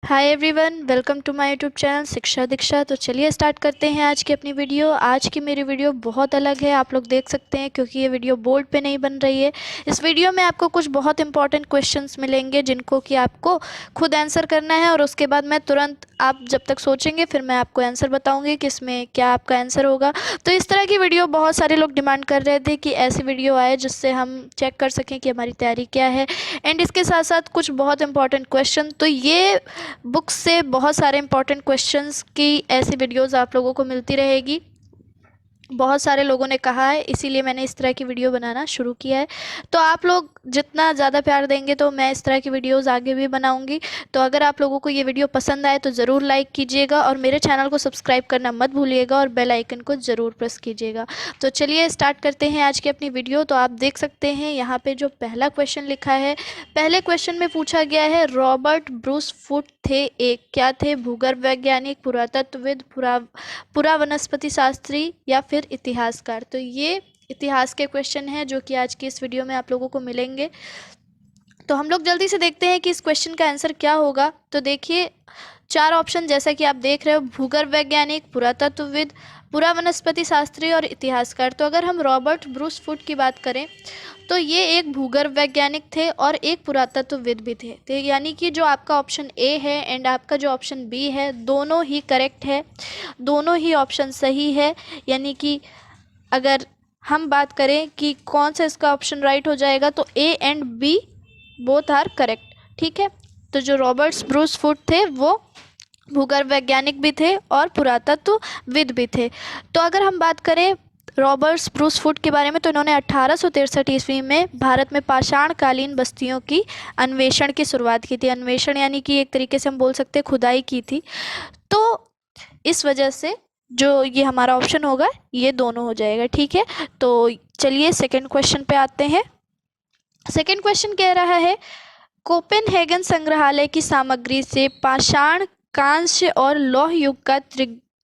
Hi everyone, welcome to my YouTube channel Shiksha Diksha. तो चलिए start करते हैं आज की अपनी वीडियो। आज की मेरी वीडियो बहुत अलग है, आप लोग देख सकते हैं, क्योंकि ये वीडियो बोर्ड पे नहीं बन रही है। इस वीडियो में आपको कुछ बहुत इंपॉर्टेंट क्वेश्चंस मिलेंगे जिनको कि आपको खुद आंसर करना है, और उसके बाद मैं तुरंत, आप जब तक सोचेंगे फिर मैं आपको आंसर बताऊँगी कि इसमें क्या आपका आंसर होगा। तो इस तरह की वीडियो बहुत सारे लोग डिमांड कर रहे थे कि ऐसी वीडियो आए जिससे हम चेक कर सकें कि हमारी तैयारी क्या है, एंड इसके साथ साथ कुछ बहुत इंपॉर्टेंट क्वेश्चन। तो ये बुक्स से बहुत सारे इंपॉर्टेंट क्वेश्चंस की ऐसी वीडियोस आप लोगों को मिलती रहेगी। बहुत सारे लोगों ने कहा है, इसीलिए मैंने इस तरह की वीडियो बनाना शुरू किया है। तो आप लोग जितना ज़्यादा प्यार देंगे तो मैं इस तरह की वीडियोस आगे भी बनाऊंगी। तो अगर आप लोगों को ये वीडियो पसंद आए तो ज़रूर लाइक कीजिएगा, और मेरे चैनल को सब्सक्राइब करना मत भूलिएगा, और बेल आइकन को ज़रूर प्रेस कीजिएगा। तो चलिए स्टार्ट करते हैं आज की अपनी वीडियो। तो आप देख सकते हैं यहाँ पर जो पहला क्वेश्चन लिखा है, पहले क्वेश्चन में पूछा गया है रॉबर्ट ब्रूस फुट थे एक क्या थे? भूगर्भ वैज्ञानिक, पुरातत्वविद, पुरावनस्पति शास्त्री या फिर इतिहासकार। तो ये इतिहास के क्वेश्चन हैं जो कि आज की इस वीडियो में आप लोगों को मिलेंगे। तो हम लोग जल्दी से देखते हैं कि इस क्वेश्चन का आंसर क्या होगा। तो देखिए, चार ऑप्शन जैसा कि आप देख रहे हो, भूगर्भ वैज्ञानिक, पुरातत्वविद, पुरावनस्पति शास्त्री और इतिहासकार। तो अगर हम रॉबर्ट ब्रूस फुट की बात करें तो ये एक भूगर्भ वैज्ञानिक थे और एक पुरातत्वविद भी थे। तो यानी कि जो आपका ऑप्शन ए है एंड आपका जो ऑप्शन बी है, दोनों ही करेक्ट है, दोनों ही ऑप्शन सही है। यानी कि अगर हम बात करें कि कौन सा इसका ऑप्शन राइट हो जाएगा, तो A and B both are correct. ठीक है, तो जो रॉबर्ट ब्रूस फुट थे वो भूगर्भ वैज्ञानिक भी थे और पुरातत्वविद भी थे। तो अगर हम बात करें रॉबर्ट ब्रूस फुट के बारे में, तो इन्होंने 1863 ईस्वी में भारत में पाषाणकालीन बस्तियों की अन्वेषण की शुरुआत की थी। अन्वेषण यानी कि एक तरीके से हम बोल सकते हैं खुदाई की थी। तो इस वजह से जो ये हमारा ऑप्शन होगा ये दोनों हो जाएगा। ठीक है, तो चलिए सेकंड क्वेश्चन पे आते हैं। सेकंड क्वेश्चन कह रहा है, कोपेनहेगन संग्रहालय की सामग्री से पाषाण, कांस्य और लौह युग का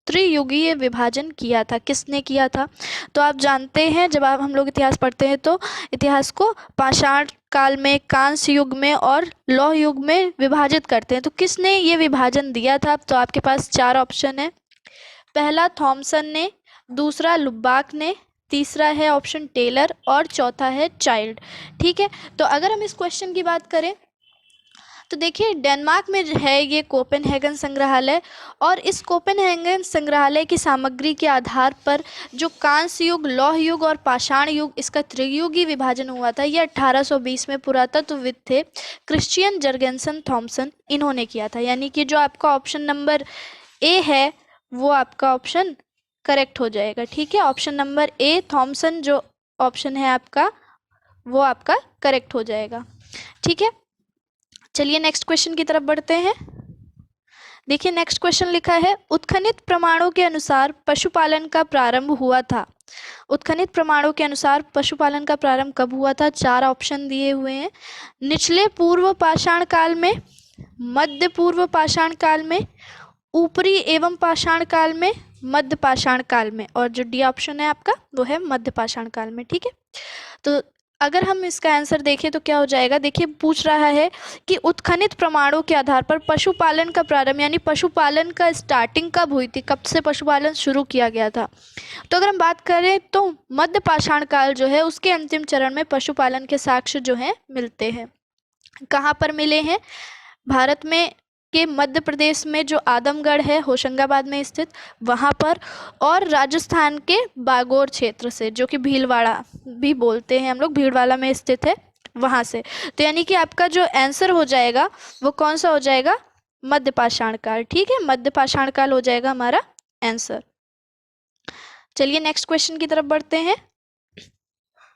त्रियुगीय विभाजन किया था। किसने किया था? तो आप जानते हैं, जब हम लोग इतिहास पढ़ते हैं तो इतिहास को पाषाण काल में, कांस्य युग में और लौह युग में विभाजित करते हैं। तो किसने ये विभाजन दिया था? तो आपके पास चार ऑप्शन है। पहला थॉमसन ने, दूसरा लुबाक ने, तीसरा है ऑप्शन टेलर और चौथा है चाइल्ड। ठीक है, तो अगर हम इस क्वेश्चन की बात करें तो देखिए, डेनमार्क में है ये कोपेनहेगन संग्रहालय, और इस कोपेनहेगन संग्रहालय की सामग्री के आधार पर जो कांस्य युग, लौह युग और पाषाण युग, इसका त्रियुगी विभाजन हुआ था। ये 1820 में पुरातत्वविद थे क्रिश्चियन जर्गेनसन थॉमसन, इन्होंने किया था। यानी कि जो आपका ऑप्शन नंबर ए है वो आपका ऑप्शन करेक्ट हो जाएगा। ठीक है, ऑप्शन नंबर ए थॉमसन जो ऑप्शन है आपका, वो आपका करेक्ट हो जाएगा। ठीक है, चलिए नेक्स्ट क्वेश्चन की तरफ बढ़ते हैं। देखिए, नेक्स्ट क्वेश्चन लिखा है, उत्खनित प्रमाणों के अनुसार पशुपालन का प्रारंभ हुआ था। उत्खनित प्रमाणों के अनुसार पशुपालन का प्रारंभ कब हुआ था? चार ऑप्शन दिए हुए हैं। निचले पूर्व पाषाण काल में, मध्य पूर्व पाषाण काल में, ऊपरी एवं पाषाण काल में, मध्य पाषाण काल में, और जो डी ऑप्शन है आपका वो है मध्य पाषाण काल में। ठीक है, तो अगर हम इसका आंसर देखें तो क्या हो जाएगा? देखिए, पूछ रहा है कि उत्खनित प्रमाणों के आधार पर पशुपालन का प्रारंभ, यानी पशुपालन का स्टार्टिंग कब हुई थी, कब से पशुपालन शुरू किया गया था। तो अगर हम बात करें तो मध्य पाषाण काल जो है उसके अंतिम चरण में पशुपालन के साक्ष्य जो हैं मिलते हैं। कहाँ पर मिले हैं? भारत में के मध्य प्रदेश में जो आदमगढ़ है, होशंगाबाद में स्थित, वहाँ पर, और राजस्थान के बागोर क्षेत्र से, जो कि भीलवाड़ा भी बोलते हैं हम लोग, भीलवाड़ा में स्थित है, वहाँ से। तो यानी कि आपका जो आंसर हो जाएगा वो कौन सा हो जाएगा? मध्य पाषाण काल। ठीक है, मध्य पाषाण काल हो जाएगा हमारा आंसर। चलिए नेक्स्ट क्वेश्चन की तरफ बढ़ते हैं।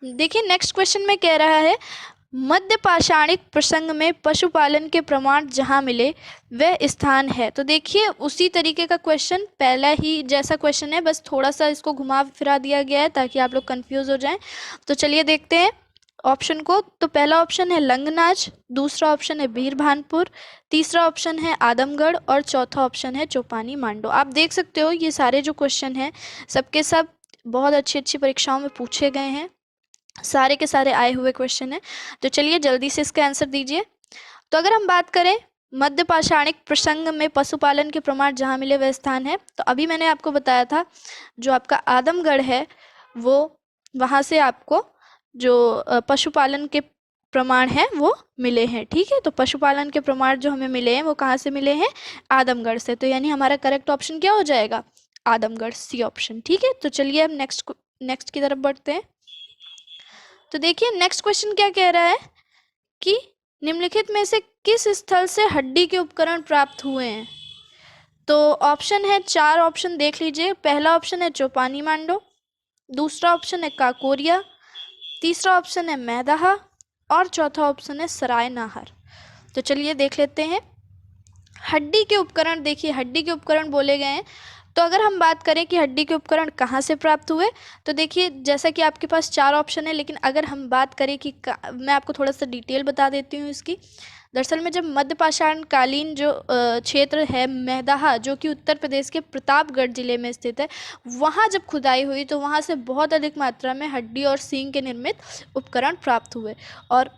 देखिए, नेक्स्ट क्वेश्चन में कह रहा है, मध्य पाषाणिक प्रसंग में पशुपालन के प्रमाण जहाँ मिले वह स्थान है। तो देखिए, उसी तरीके का क्वेश्चन, पहला ही जैसा क्वेश्चन है, बस थोड़ा सा इसको घुमा फिरा दिया गया है ताकि आप लोग कंफ्यूज हो जाएं। तो चलिए देखते हैं ऑप्शन को। तो पहला ऑप्शन है लंगनाच, दूसरा ऑप्शन है बीरभानपुर, तीसरा ऑप्शन है आदमगढ़ और चौथा ऑप्शन है चौपानी मांडो। आप देख सकते हो ये सारे जो क्वेश्चन हैं सबके सब बहुत अच्छी अच्छी परीक्षाओं में पूछे गए हैं, सारे के सारे आए हुए क्वेश्चन हैं। तो चलिए जल्दी से इसका आंसर दीजिए। तो अगर हम बात करें मध्य पाषाणिक प्रसंग में पशुपालन के प्रमाण जहाँ मिले वह स्थान है। तो अभी मैंने आपको बताया था जो आपका आदमगढ़ है वो वहाँ से आपको जो पशुपालन के प्रमाण हैं वो मिले हैं। ठीक है, तो पशुपालन के प्रमाण जो हमें मिले हैं वो कहाँ से मिले हैं? आदमगढ़ से। तो यानी हमारा करेक्ट ऑप्शन क्या हो जाएगा? Adamgarh, C option. ठीक है, तो चलिए अब नेक्स्ट की तरफ बढ़ते हैं। तो देखिए नेक्स्ट क्वेश्चन क्या कह रहा है कि निम्नलिखित में से किस स्थल से हड्डी के उपकरण प्राप्त हुए हैं? तो ऑप्शन है, 4 ऑप्शन देख लीजिए। पहला ऑप्शन है चौपानी मांडो, दूसरा ऑप्शन है काकोरिया, तीसरा ऑप्शन है मैदाहा और चौथा ऑप्शन है सराय नाहर। तो चलिए देख लेते हैं। हड्डी के उपकरण, देखिए हड्डी के उपकरण बोले गए हैं। तो अगर हम बात करें कि हड्डी के उपकरण कहाँ से प्राप्त हुए, तो देखिए जैसा कि आपके पास 4 ऑप्शन है, लेकिन अगर हम बात करें कि मैं आपको थोड़ा सा डिटेल बता देती हूँ इसकी। दरअसल में जब मध्य पाषाण कालीन जो क्षेत्र है मैदाहा, जो कि उत्तर प्रदेश के प्रतापगढ़ जिले में स्थित है, वहाँ जब खुदाई हुई तो वहाँ से बहुत अधिक मात्रा में हड्डी और सींग के निर्मित उपकरण प्राप्त हुए। और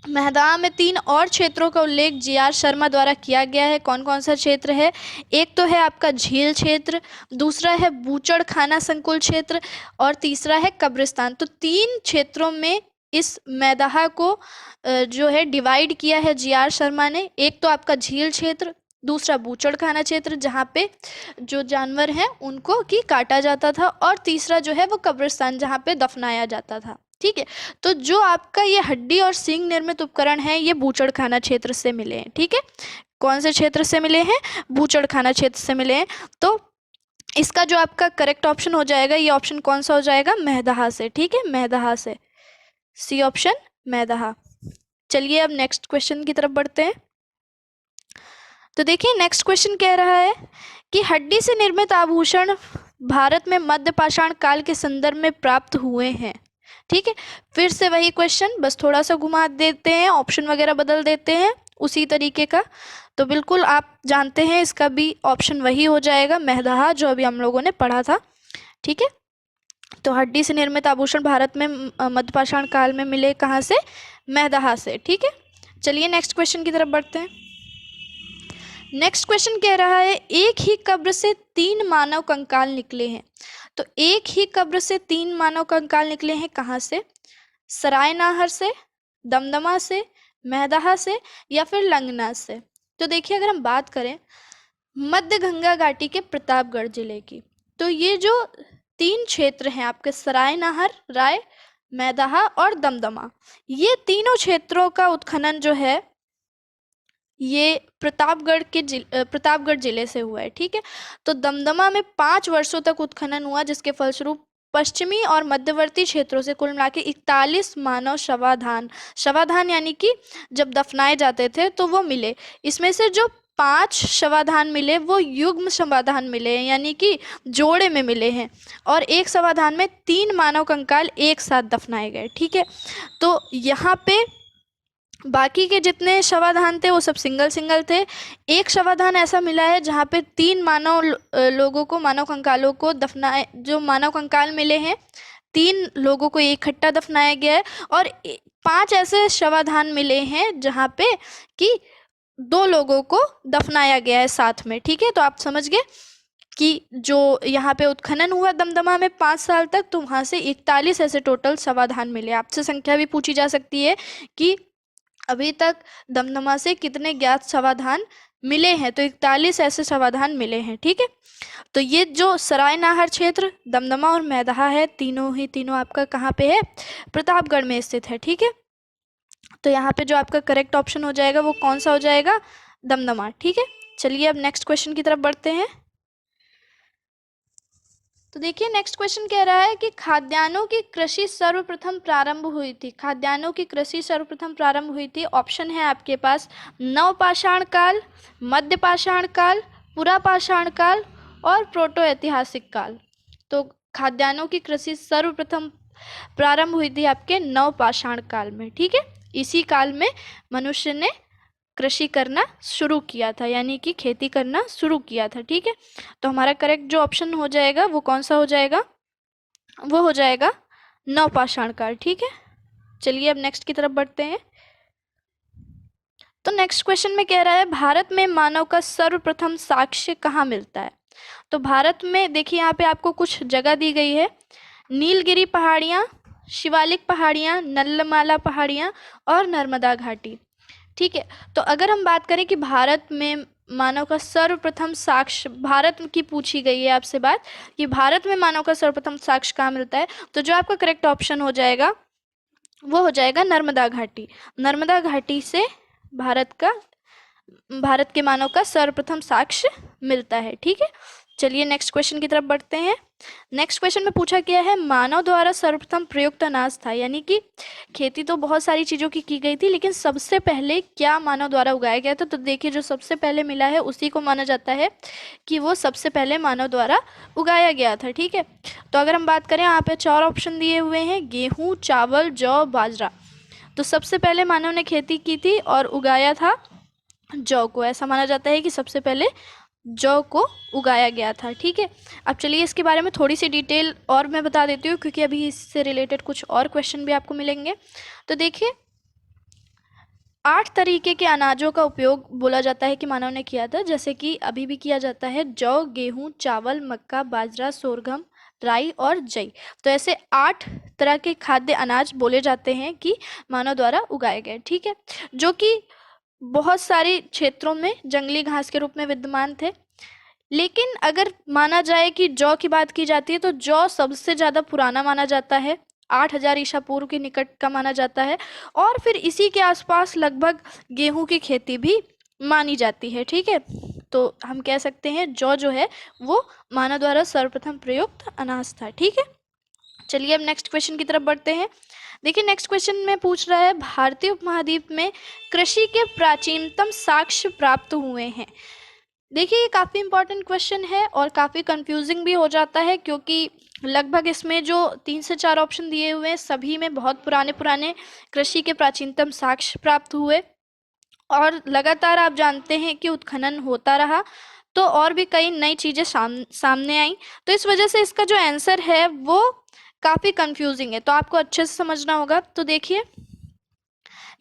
मैदान में 3 और क्षेत्रों का उल्लेख जी.आर. शर्मा द्वारा किया गया है। कौन कौन सा क्षेत्र है? एक तो है आपका झील क्षेत्र, दूसरा है बूचड़ खाना संकुल क्षेत्र और तीसरा है कब्रिस्तान। तो 3 क्षेत्रों में इस मैदाहा को जो है डिवाइड किया है जी.आर. शर्मा ने। एक तो आपका झील क्षेत्र, दूसरा बूचड़ खाना क्षेत्र जहाँ पे जो जानवर हैं उनको की काटा जाता था, और तीसरा जो है वो कब्रिस्तान जहाँ पे दफनाया जाता था। ठीक है, तो जो आपका ये हड्डी और सींग निर्मित उपकरण है ये बूचड़खाना क्षेत्र से मिले हैं। ठीक है, कौन से क्षेत्र से मिले हैं? बूचड़खाना क्षेत्र से मिले हैं। तो इसका जो आपका करेक्ट ऑप्शन हो जाएगा, ये ऑप्शन कौन सा हो जाएगा? मैदाहा से। ठीक है, मैदाहा से, सी ऑप्शन मैदाहा। चलिए अब नेक्स्ट क्वेश्चन की तरफ बढ़ते हैं। तो देखिए नेक्स्ट क्वेश्चन कह रहा है कि हड्डी से निर्मित आभूषण भारत में मध्य पाषाण काल के संदर्भ में प्राप्त हुए हैं। ठीक है, फिर से वही क्वेश्चन, बस थोड़ा सा घुमा देते हैं, ऑप्शन वगैरह बदल देते हैं उसी तरीके का। तो बिल्कुल आप जानते हैं इसका भी ऑप्शन वही हो जाएगा, मैदाहा, जो अभी हम लोगों ने पढ़ा था। ठीक है, तो हड्डी से निर्मित आभूषण भारत में मध्य पाषाण काल में मिले कहाँ से? मैदाहा से। ठीक है, चलिए नेक्स्ट क्वेश्चन की तरफ बढ़ते हैं। नेक्स्ट क्वेश्चन कह रहा है एक ही कब्र से 3 मानव कंकाल निकले हैं। तो एक ही कब्र से 3 मानव कंकाल निकले हैं कहाँ से? सराय नाहर से, दमदमा से, मैदाहा से या फिर लंगना से। तो देखिए अगर हम बात करें मध्य गंगा घाटी के प्रतापगढ़ जिले की, तो ये जो 3 क्षेत्र हैं आपके सराय नाहर, राय, मैदाहा और दमदमा, ये तीनों क्षेत्रों का उत्खनन जो है ये प्रतापगढ़ जिले से हुआ है। ठीक है, तो दमदमा में 5 वर्षों तक उत्खनन हुआ, जिसके फलस्वरूप पश्चिमी और मध्यवर्ती क्षेत्रों से कुल मिला के 41 मानव शवाधान यानी कि जब दफनाए जाते थे तो वो मिले। इसमें से जो 5 शवाधान मिले वो युग्म शवाधान मिले हैं, यानी कि जोड़े में मिले हैं, और एक शवाधान में 3 मानव कंकाल एक साथ दफनाए गए। ठीक है, तो यहाँ पे बाकी के जितने शवाधान थे वो सब सिंगल थे। एक शवाधान ऐसा मिला है जहाँ पे 3 मानव कंकालों को दफनाए, जो मानव कंकाल मिले हैं 3 लोगों को इकट्ठा दफनाया गया है, और 5 ऐसे शवाधान मिले हैं जहाँ पे कि 2 लोगों को दफनाया गया है साथ में। ठीक है, तो आप समझ गए कि जो यहाँ पे उत्खनन हुआ दमदमा में 5 साल तक, तो वहाँ से 41 ऐसे टोटल शवाधान मिले। आपसे संख्या भी पूछी जा सकती है कि अभी तक दमदमा से कितने ज्ञात शवाधान मिले हैं, तो 41 ऐसे शवाधान मिले हैं। ठीक है, तो ये जो सराय नाहर क्षेत्र, दमदमा और मैदाहा है, तीनों आपका कहाँ पे है? प्रतापगढ़ में स्थित है। ठीक है, तो यहाँ पे जो आपका करेक्ट ऑप्शन हो जाएगा वो कौन सा हो जाएगा? दमदमा। ठीक है, चलिए अब नेक्स्ट क्वेश्चन की तरफ बढ़ते हैं। तो देखिए नेक्स्ट क्वेश्चन कह रहा है कि खाद्यान्नों की कृषि सर्वप्रथम प्रारंभ हुई थी। खाद्यान्नों की कृषि सर्वप्रथम प्रारंभ हुई थी। ऑप्शन है आपके पास नवपाषाण काल, मध्य पाषाण काल, पुरापाषाण काल और प्रोटो ऐतिहासिक काल। तो खाद्यान्नों की कृषि सर्वप्रथम प्रारंभ हुई थी आपके नवपाषाण काल में। ठीक है, इसी काल में मनुष्य ने कृषि करना शुरू किया था, यानी कि खेती करना शुरू किया था। ठीक है, तो हमारा करेक्ट जो ऑप्शन हो जाएगा वो कौन सा हो जाएगा? वो हो जाएगा नवपाषाण काल। ठीक है, चलिए अब नेक्स्ट की तरफ बढ़ते हैं। तो नेक्स्ट क्वेश्चन में कह रहा है भारत में मानव का सर्वप्रथम साक्ष्य कहाँ मिलता है। तो भारत में देखिए यहाँ पे आपको कुछ जगह दी गई है, नीलगिरी पहाड़ियाँ, शिवालिक पहाड़ियाँ, नल्लमाला पहाड़ियाँ और नर्मदा घाटी। ठीक है, तो अगर हम बात करें कि भारत में मानव का सर्वप्रथम साक्ष्य, भारत की पूछी गई है आपसे बात कि भारत में मानव का सर्वप्रथम साक्ष्य कहाँ मिलता है, तो जो आपका करेक्ट ऑप्शन हो जाएगा वो हो जाएगा नर्मदा घाटी। नर्मदा घाटी से भारत के मानव का सर्वप्रथम साक्ष्य मिलता है। ठीक है, चलिए नेक्स्ट क्वेश्चन की तरफ बढ़ते हैं। नेक्स्ट क्वेश्चन में पूछा गया है मानव द्वारा सर्वप्रथम प्रयुक्त अनाज था, यानी कि खेती तो बहुत सारी चीज़ों की गई थी, लेकिन सबसे पहले क्या मानव द्वारा उगाया गया था। तो देखिए जो सबसे पहले मिला है उसी को माना जाता है कि वो सबसे पहले मानव द्वारा उगाया गया था। ठीक है, तो अगर हम बात करें यहाँ पे 4 ऑप्शन दिए हुए हैं, गेहूँ, चावल, जौ, बाजरा। तो सबसे पहले मानव ने खेती की थी और उगाया था जौ को। ऐसा माना जाता है कि सबसे पहले जौ को उगाया गया था। ठीक है, अब चलिए इसके बारे में थोड़ी सी डिटेल और मैं बता देती हूँ, क्योंकि अभी इससे रिलेटेड कुछ और क्वेश्चन भी आपको मिलेंगे। तो देखिए 8 तरीके के अनाजों का उपयोग बोला जाता है कि मानव ने किया था, जैसे कि अभी भी किया जाता है, जौ, गेहूँ, चावल, मक्का, बाजरा, सोरगम, राई और जई। तो ऐसे 8 तरह के खाद्य अनाज बोले जाते हैं कि मानव द्वारा उगाए गए। ठीक है, जो कि बहुत सारे क्षेत्रों में जंगली घास के रूप में विद्यमान थे। लेकिन अगर माना जाए कि जौ की बात की जाती है तो जौ सबसे ज़्यादा पुराना माना जाता है, 8000 ईसा पूर्व के निकट का माना जाता है, और फिर इसी के आसपास लगभग गेहूं की खेती भी मानी जाती है। ठीक है, तो हम कह सकते हैं जौ जो है वो मानव द्वारा सर्वप्रथम प्रयुक्त अनाज था। ठीक है, चलिए अब नेक्स्ट क्वेश्चन की तरफ बढ़ते हैं। देखिए नेक्स्ट क्वेश्चन में पूछ रहा है भारतीय उपमहाद्वीप में कृषि के प्राचीनतम साक्ष्य प्राप्त हुए हैं। देखिए ये काफ़ी इंपॉर्टेंट क्वेश्चन है और काफ़ी कंफ्यूजिंग भी हो जाता है, क्योंकि लगभग इसमें जो 3 से 4 ऑप्शन दिए हुए हैं सभी में बहुत पुराने पुराने कृषि के प्राचीनतम साक्ष्य प्राप्त हुए, और लगातार आप जानते हैं कि उत्खनन होता रहा तो और भी कई नई चीज़ें सामने आई। तो इस वजह से इसका जो आंसर है वो काफ़ी कंफ्यूजिंग है, तो आपको अच्छे से समझना होगा। तो देखिए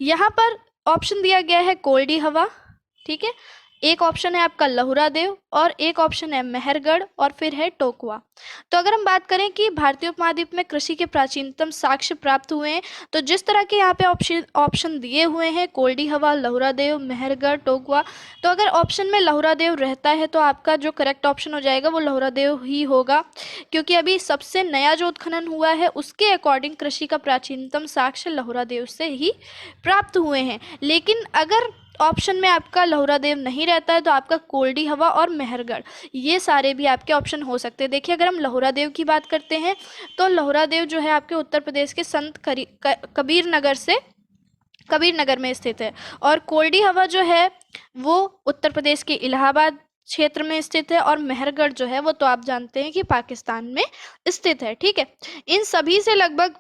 यहाँ पर ऑप्शन दिया गया है कोल्डी हवा, ठीक है, एक ऑप्शन है आपका लहुरा देव और एक ऑप्शन है मेहरगढ़ और फिर है टोकवा। तो अगर हम बात करें कि भारतीय उपमहाद्वीप में कृषि के प्राचीनतम साक्ष्य प्राप्त हुए हैं, तो जिस तरह के यहाँ पे ऑप्शन दिए हुए हैं कोल्डी हवा, लहुरा देव, मेहरगढ़, टोकवा, तो अगर ऑप्शन में लहुरा देव रहता है तो आपका जो करेक्ट ऑप्शन हो जाएगा वो लहुरा देव ही होगा, क्योंकि अभी सबसे नया जो उत्खनन हुआ है उसके अकॉर्डिंग कृषि का प्राचीनतम साक्ष्य लहुरा देव से ही प्राप्त हुए हैं। लेकिन अगर ऑप्शन में आपका लहुरा देव नहीं रहता है तो आपका कोल्डी हवा और मेहरगढ़, ये सारे भी आपके ऑप्शन हो सकते हैं। देखिए अगर हम लहुरा देव की बात करते हैं तो लहुरा देव जो है आपके उत्तर प्रदेश के संत कबीर नगर में स्थित है, और कोल्डी हवा जो है वो उत्तर प्रदेश के इलाहाबाद क्षेत्र में स्थित है, और मेहरगढ़ जो है वो तो आप जानते हैं कि पाकिस्तान में स्थित है। ठीक है, इन सभी से लगभग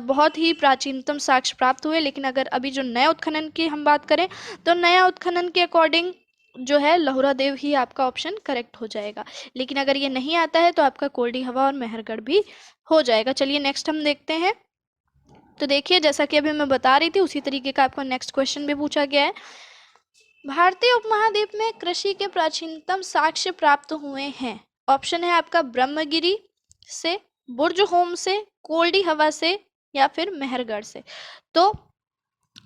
बहुत ही प्राचीनतम साक्ष्य प्राप्त हुए। लेकिन अगर अभी जो नए उत्खनन की हम बात करें तो नया उत्खनन के अकॉर्डिंग जो है लहुरा देव ही आपका ऑप्शन करेक्ट हो जाएगा। लेकिन अगर ये नहीं आता है तो आपका कोल्डी हवा और मेहरगढ़ भी हो जाएगा। चलिए नेक्स्ट हम देखते हैं। तो देखिए जैसा कि अभी मैं बता रही थी उसी तरीके का आपका नेक्स्ट क्वेश्चन भी पूछा गया है। भारतीय उपमहाद्वीप में कृषि के प्राचीनतम साक्ष्य प्राप्त हुए हैं। ऑप्शन है आपका ब्रह्मगिरी से, बुर्जहोम से, कोल्डी हवा से या फिर मेहरगढ़ से। तो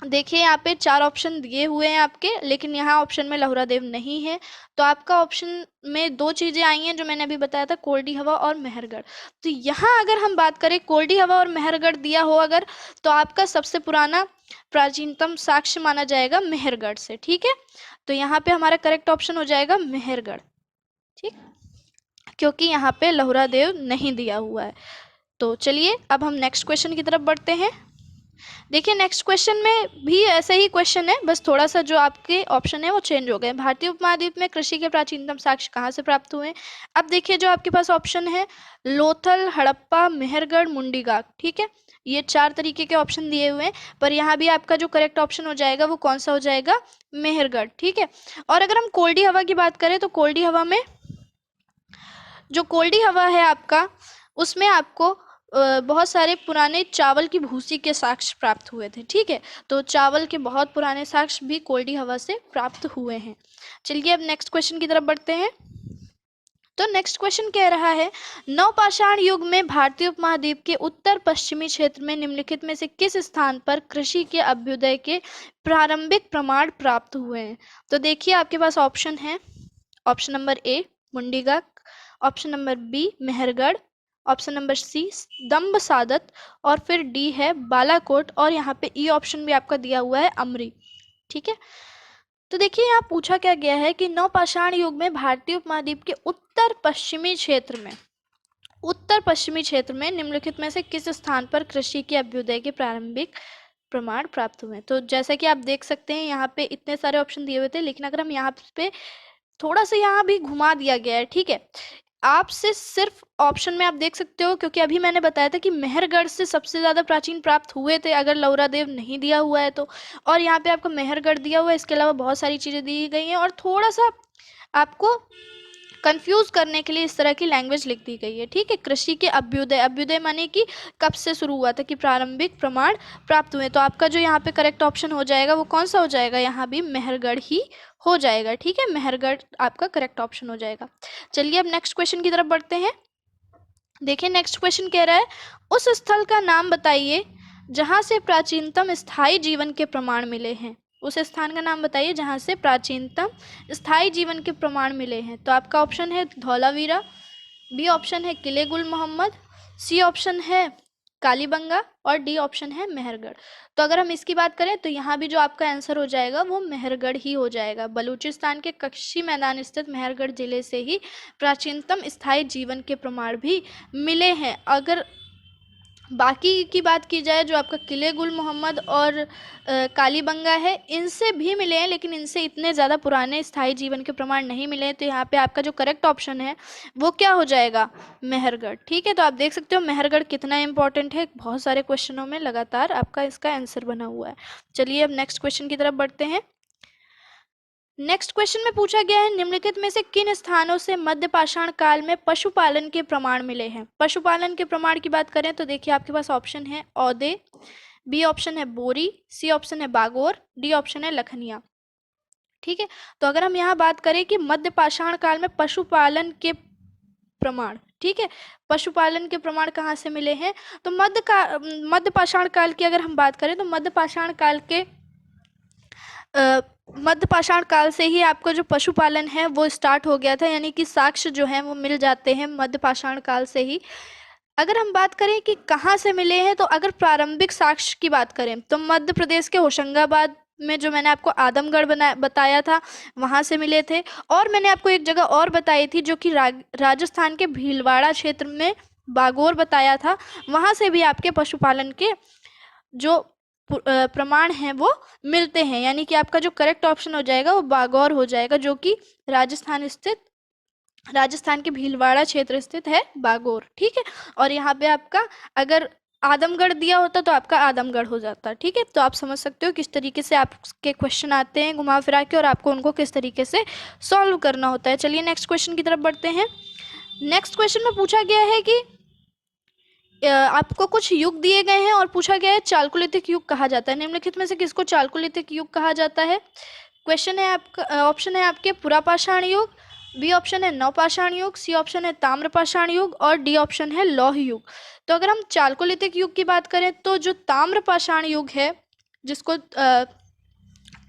देखिए यहाँ पे 4 ऑप्शन दिए हुए हैं आपके, लेकिन यहाँ ऑप्शन में लहुरा देव नहीं है, तो आपका ऑप्शन में 2 चीज़ें आई हैं जो मैंने अभी बताया था, कोल्डी हवा और मेहरगढ़। तो यहाँ अगर हम बात करें कोल्डी हवा और मेहरगढ़ दिया हो अगर, तो आपका सबसे पुराना प्राचीनतम साक्ष्य माना जाएगा मेहरगढ़ से। ठीक है, तो यहाँ पे हमारा करेक्ट ऑप्शन हो जाएगा मेहरगढ़, ठीक, क्योंकि यहाँ पे लहुरा देव नहीं दिया हुआ है। तो चलिए अब हम नेक्स्ट क्वेश्चन की तरफ बढ़ते हैं। देखिए नेक्स्ट क्वेश्चन में भी ऐसे ही क्वेश्चन है, बस थोड़ा सा जो आपके ऑप्शन है वो चेंज हो गए। भारतीय उपमहाद्वीप में कृषि के प्राचीनतम साक्ष्य कहाँ से प्राप्त हुए? अब देखिए जो आपके पास ऑप्शन है लोथल, हड़प्पा, मेहरगढ़, मुंडीगाग, ठीक है, ये 4 तरीके के ऑप्शन दिए हुए हैं, पर यहाँ भी आपका जो करेक्ट ऑप्शन हो जाएगा वो कौन सा हो जाएगा? मेहरगढ़। ठीक है, और अगर हम कोल्डी हवा की बात करें तो कोल्डी हवा में जो कोल्डी हवा है आपका उसमें आपको बहुत सारे पुराने चावल की भूसी के साक्ष्य प्राप्त हुए थे। ठीक है, तो चावल के बहुत पुराने साक्ष्य भी कोल्डी हवा से प्राप्त हुए हैं। चलिए अब नेक्स्ट क्वेश्चन की तरफ बढ़ते हैं। तो नेक्स्ट क्वेश्चन कह रहा है, नवपाषाण युग में भारतीय उपमहाद्वीप के उत्तर पश्चिमी क्षेत्र में निम्नलिखित में से किस स्थान पर कृषि के अभ्युदय के प्रारंभिक प्रमाण प्राप्त हुए हैं? तो देखिए आपके पास ऑप्शन है। Option number A Mundigak, option number B Mehrgarh, option number C Damb Sadaat, और फिर डी है बालाकोट, और यहाँ पे ई ऑप्शन भी आपका दिया हुआ है अमरी। ठीक है, तो देखिए यहाँ पूछा क्या गया है कि नवपाषाण युग में भारतीय उपमहाद्वीप के उत्तर पश्चिमी क्षेत्र में निम्नलिखित में से किस स्थान पर कृषि के अभ्युदय के प्रारंभिक प्रमाण प्राप्त हुए? तो जैसा कि आप देख सकते हैं यहाँ पे इतने सारे ऑप्शन दिए हुए थे, लेकिन अगर हम यहाँ पे थोड़ा सा यहाँ भी घुमा दिया गया है। ठीक है, आपसे सिर्फ ऑप्शन में आप देख सकते हो, क्योंकि अभी मैंने बताया था कि मेहरगढ़ से सबसे ज्यादा प्राचीन प्राप्त हुए थे अगर लौरादेव नहीं दिया हुआ है तो, और यहाँ पे आपको मेहरगढ़ दिया हुआ है। इसके अलावा बहुत सारी चीजें दी गई हैं और थोड़ा सा आपको कंफ्यूज करने के लिए इस तरह की लैंग्वेज लिख दी गई है। ठीक है, कृषि के अभ्युदय, अभ्युदय माने कि कब से शुरू हुआ था, कि प्रारंभिक प्रमाण प्राप्त हुए। तो आपका जो यहाँ पे करेक्ट ऑप्शन हो जाएगा वो कौन सा हो जाएगा? यहाँ भी मेहरगढ़ ही हो जाएगा। ठीक है, मेहरगढ़ आपका करेक्ट ऑप्शन हो जाएगा। चलिए अब नेक्स्ट क्वेश्चन की तरफ बढ़ते हैं। देखिए नेक्स्ट क्वेश्चन कह रहा है, उस स्थल का नाम बताइए जहां से प्राचीनतम स्थायी जीवन के प्रमाण मिले हैं। उस स्थान का नाम बताइए जहां से प्राचीनतम स्थायी जीवन के प्रमाण मिले हैं। तो आपका ऑप्शन है धौलावीरा, बी ऑप्शन है किले गुल मोहम्मद, सी ऑप्शन है कालीबंगा, और डी ऑप्शन है मेहरगढ़। तो अगर हम इसकी बात करें तो यहाँ भी जो आपका आंसर हो जाएगा वो मेहरगढ़ ही हो जाएगा। बलूचिस्तान के कच्छी मैदान स्थित मेहरगढ़ जिले से ही प्राचीनतम स्थायी जीवन के प्रमाण भी मिले हैं। अगर बाकी की बात की जाए, जो आपका किले गुल मोहम्मद और कालीबंगा है, इनसे भी मिले हैं, लेकिन इनसे इतने ज़्यादा पुराने स्थायी जीवन के प्रमाण नहीं मिले हैं। तो यहाँ पे आपका जो करेक्ट ऑप्शन है वो क्या हो जाएगा? मेहरगढ़। ठीक है, तो आप देख सकते हो मेहरगढ़ कितना इंपॉर्टेंट है, बहुत सारे क्वेश्चनों में लगातार आपका इसका आंसर बना हुआ है। चलिए अब नेक्स्ट क्वेश्चन की तरफ बढ़ते हैं। नेक्स्ट क्वेश्चन में पूछा गया है, निम्नलिखित में से किन स्थानों से मध्य पाषाण काल में पशुपालन के प्रमाण मिले हैं? पशुपालन के प्रमाण की बात करें तो देखिए आपके पास ऑप्शन है औदे, बी ऑप्शन है बोरी, सी ऑप्शन है बागोर, डी ऑप्शन है लखनिया। ठीक है, तो अगर हम यहाँ बात करें कि मध्य पाषाण काल में पशुपालन के प्रमाण, ठीक है, पशुपालन के प्रमाण कहाँ से मिले हैं? तो मध्य पाषाण काल की अगर हम बात करें तो मध्य पाषाण काल से ही आपका जो पशुपालन है वो स्टार्ट हो गया था, यानी कि साक्ष्य जो है वो मिल जाते हैं मध्य पाषाण काल से ही। अगर हम बात करें कि कहाँ से मिले हैं, तो अगर प्रारंभिक साक्ष्य की बात करें तो मध्य प्रदेश के होशंगाबाद में जो मैंने आपको आदमगढ़ बताया था वहाँ से मिले थे, और मैंने आपको एक जगह और बताई थी जो कि राजस्थान के भीलवाड़ा क्षेत्र में बागोर बताया था, वहाँ से भी आपके पशुपालन के जो प्रमाण हैं वो मिलते हैं। यानी कि आपका जो करेक्ट ऑप्शन हो जाएगा वो बागौर हो जाएगा, जो कि राजस्थान के भीलवाड़ा क्षेत्र स्थित है बागौर। ठीक है, और यहाँ पे आपका अगर आदमगढ़ दिया होता तो आपका आदमगढ़ हो जाता। ठीक है, तो आप समझ सकते हो किस तरीके से आपके क्वेश्चन आते हैं घुमा फिरा के, और आपको उनको किस तरीके से सॉल्व करना होता है। चलिए नेक्स्ट क्वेश्चन की तरफ बढ़ते हैं। नेक्स्ट क्वेश्चन में पूछा गया है कि आपको कुछ युग दिए गए हैं और पूछा गया है चालकुलिथिक युग कहा जाता है। निम्नलिखित में से किसको चालकुलिथिक युग कहा जाता है? क्वेश्चन है आपका, ऑप्शन है आपके पुरापाषाण युग, बी ऑप्शन है नवपाषाण युग, सी ऑप्शन है ताम्रपाषाण युग, और डी ऑप्शन है लौह युग। तो अगर हम चालकुलिथिक युग की बात करें तो जो ताम्रपाषाण युग है, जिसको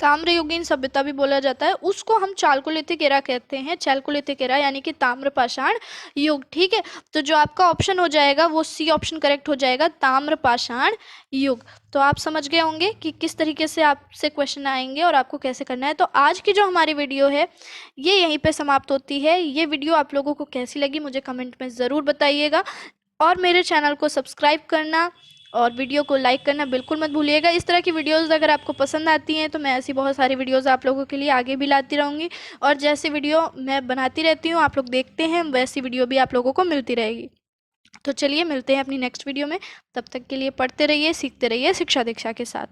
ताम्रयुगीन सभ्यता भी बोला जाता है, उसको हम चालकुलिथिक एरा कहते हैं। चालकुलिथिक एरा यानी कि ताम्रपाषाण युग। ठीक है, तो जो आपका ऑप्शन हो जाएगा वो सी ऑप्शन करेक्ट हो जाएगा, ताम्रपाषाण युग। तो आप समझ गए होंगे कि किस तरीके से आपसे क्वेश्चन आएंगे और आपको कैसे करना है। तो आज की जो हमारी वीडियो है ये यहीं पे समाप्त होती है। ये वीडियो आप लोगों को कैसी लगी मुझे कमेंट में ज़रूर बताइएगा, और मेरे चैनल को सब्सक्राइब करना और वीडियो को लाइक करना बिल्कुल मत भूलिएगा। इस तरह की वीडियोस अगर आपको पसंद आती हैं तो मैं ऐसी बहुत सारी वीडियोस आप लोगों के लिए आगे भी लाती रहूँगी, और जैसे वीडियो मैं बनाती रहती हूँ आप लोग देखते हैं वैसी वीडियो भी आप लोगों को मिलती रहेगी। तो चलिए मिलते हैं अपनी नेक्स्ट वीडियो में, तब तक के लिए पढ़ते रहिए, सीखते रहिए शिक्षा दीक्षा के साथ।